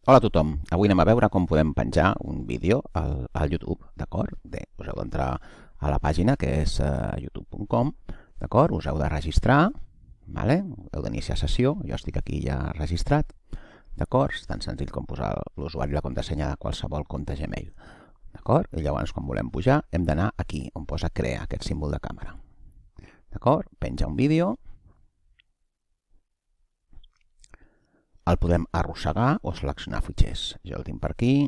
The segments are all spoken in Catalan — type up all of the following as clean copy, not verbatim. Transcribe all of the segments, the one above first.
Hola a tothom, avui anem a veure com podem penjar un vídeo al YouTube, d'acord? Us heu d'entrar a la pàgina que és youtube.com, d'acord? Us heu de registrar, vale? Heu d'iniciar sessió, jo estic aquí ja registrat, d'acord? És tan senzill com posar l'usuari i la contrasenya de qualsevol compte Gmail, d'acord? I llavors, quan volem pujar, hem d'anar aquí, on posa crear, aquest símbol de càmera, d'acord? Penja un vídeo, el podem arrossegar o seleccionar fitxers. Jo el tinc per aquí,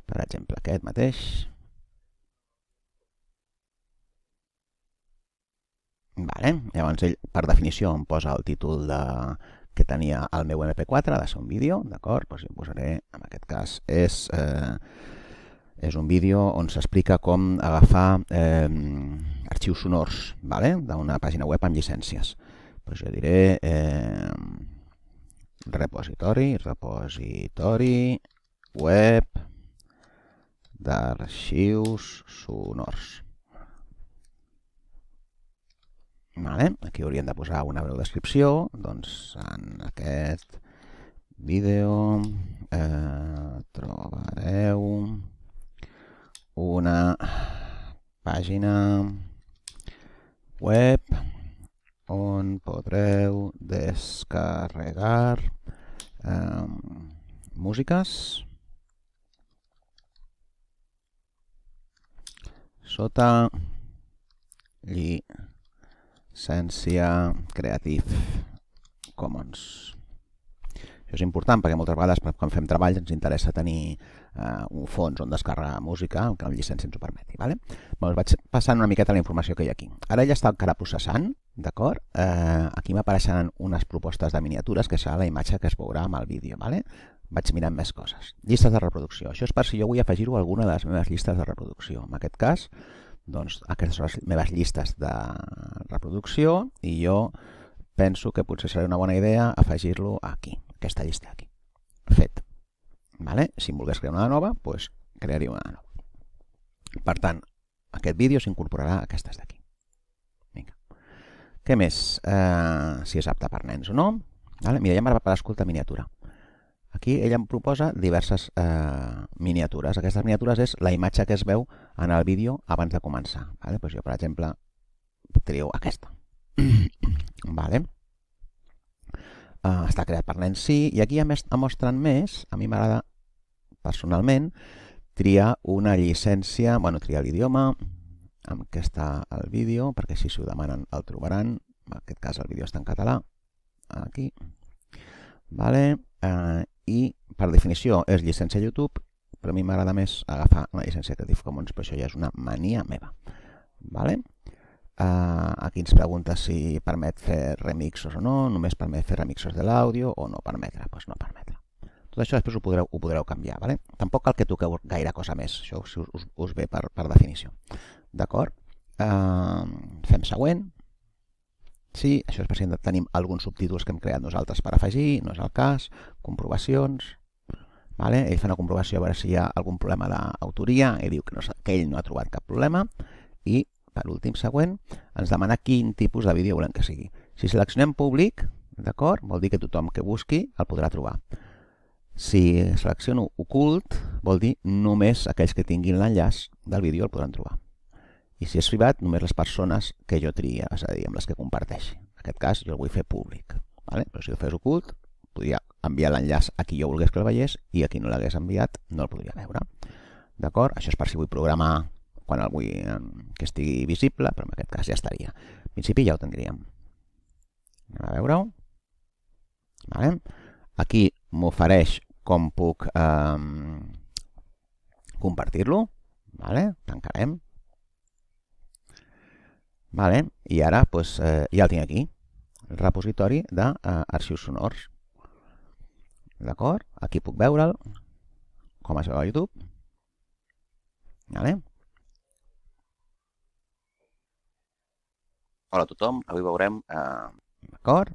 per exemple aquest mateix. Vale. Llavors ell, per definició, em posa el títol que tenia el meu MP4, ha de ser un vídeo, d'acord? Doncs jo posaré, en aquest cas, és un vídeo on s'explica com agafar arxius sonors, vale? D'una pàgina web amb llicències. Doncs jo diré repositori web d'arxius sonors. Vale. Aquí hauríem de posar una breu descripció. Doncs en aquest vídeo trobareu una pàgina web on podreu descarregar músiques sota llicència Creative Commons. Això és important perquè moltes vegades quan fem treballs ens interessa tenir un fons on descarregar música que la llicència ens ho permeti. Vale? Us vaig passant una miqueta la informació que hi ha aquí. Ara ja està encara processant, d'acord? Aquí m'apareixeran unes propostes de miniatures que serà la imatge que es veurà amb el vídeo. Vale? Vaig mirant més coses. Llistes de reproducció. Això és per si jo vull afegir-ho a alguna de les meves llistes de reproducció. En aquest cas, doncs, aquestes són les meves llistes de reproducció i jo penso que potser serà una bona idea afegir-lo aquí, aquesta llista aquí. Fet. Vale? Si em volgués crear una nova, doncs crearia una nova. Per tant, aquest vídeo s'incorporarà a aquestes d'aquí. Vinga. Què més? Si és apte per nens o no. Vale? Mira, ja m'ha per escoltar miniatura. Aquí ella em proposa diverses miniatures. Aquestes miniatures és la imatge que es veu en el vídeo abans de començar. Vale? Pues jo, per exemple, trio aquesta. Vale. Està creat per nens, sí, i aquí em mostren més. A mi m'agrada personalment triar una llicència, triar l'idioma amb què està el vídeo, perquè així si ho demanen el trobaran. En aquest cas el vídeo està en català, aquí. Vale. I per definició és llicència YouTube, però a mi m'agrada més agafar una llicència Creative Commons, però això ja és una mania meva. Vale. Aquí ens pregunta si permet fer remixos o no, només permet fer remixos de l'àudio o no permetre, doncs no permetre. Tot això després ho podreu canviar, vale? Tampoc cal que toqueu gaire cosa més, això us ve per definició. D'acord? Fem següent. Sí, això és per si tenim alguns subtítols que hem creat nosaltres per afegir, no és el cas. Comprovacions. Vale? Ell fa una comprovació a veure si hi ha algun problema d'autoria, ell diu que ell no ha trobat cap problema i per últim, següent, ens demana quin tipus de vídeo volem que sigui. Si seleccionem públic, d'acord, vol dir que tothom que busqui el podrà trobar. Si selecciono ocult, vol dir només aquells que tinguin l'enllaç del vídeo el podran trobar. I si és privat, només les persones que jo tria, és a dir, amb les que comparteixi. En aquest cas, jo el vull fer públic. Vale? Però si el fes ocult, podria enviar l'enllaç a qui jo volgués que el veiés i a qui no l'hagués enviat no el podria veure. D'acord? Això és per si vull programar quan el vull que estigui visible, però en aquest cas ja estaria. En principi ja ho tindríem. Anem a veure-ho. Vale. Aquí m'ofereix com puc compartir-lo. Vale. Tancarem. Vale. I ara doncs, ja el tinc aquí. El repositori d'arxius sonors. D'acord? Aquí puc veure'l, com es veu a YouTube. Vale. Hola a tothom, avui veurem, d'acord?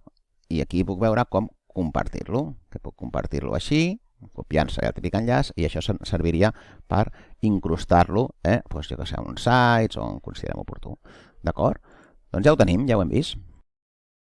I aquí puc veure com compartir-lo, que puc compartir-lo així, copiant-se el típic enllaç, i això serviria per incrustar-lo, doncs jo que sé, en uns sites on considerem oportú. D'acord? Doncs ja ho tenim, ja ho hem vist.